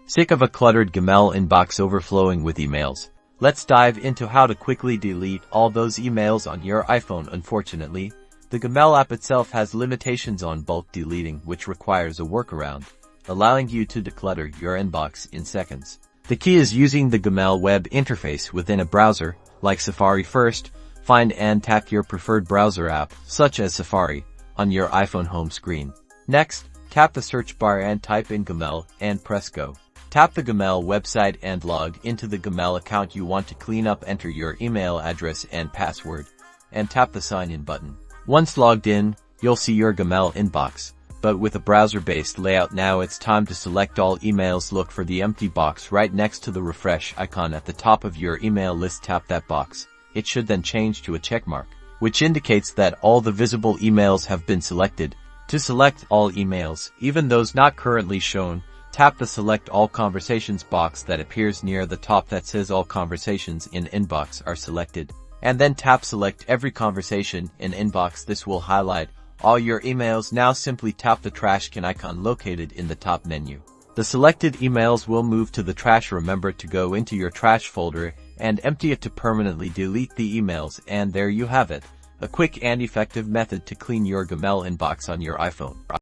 Sick of a cluttered Gmail inbox overflowing with emails? Let's dive into how to quickly delete all those emails on your iPhone. Unfortunately, the Gmail app itself has limitations on bulk deleting, which requires a workaround, allowing you to declutter your inbox in seconds. The key is using the Gmail web interface within a browser, like Safari. First, find and tap your preferred browser app, such as Safari, on your iPhone home screen. Next, tap the search bar and type in Gmail and press go. Tap the Gmail website and log into the Gmail account you want to clean up. Enter your email address and password, and tap the sign in button. Once logged in, you'll see your Gmail inbox, but with a browser-based layout. Now it's time to select all emails. Look for the empty box right next to the refresh icon at the top of your email list. Tap that box. It should then change to a checkmark, which indicates that all the visible emails have been selected. To select all emails, even those not currently shown, tap the Select All Conversations box that appears near the top that says All Conversations in Inbox are selected, and then tap Select Every Conversation in Inbox. This will highlight all your emails. Now simply tap the trash can icon located in the top menu. The selected emails will move to the trash. Remember to go into your trash folder and empty it to permanently delete the emails. And there you have it, a quick and effective method to clean your Gmail inbox on your iPhone.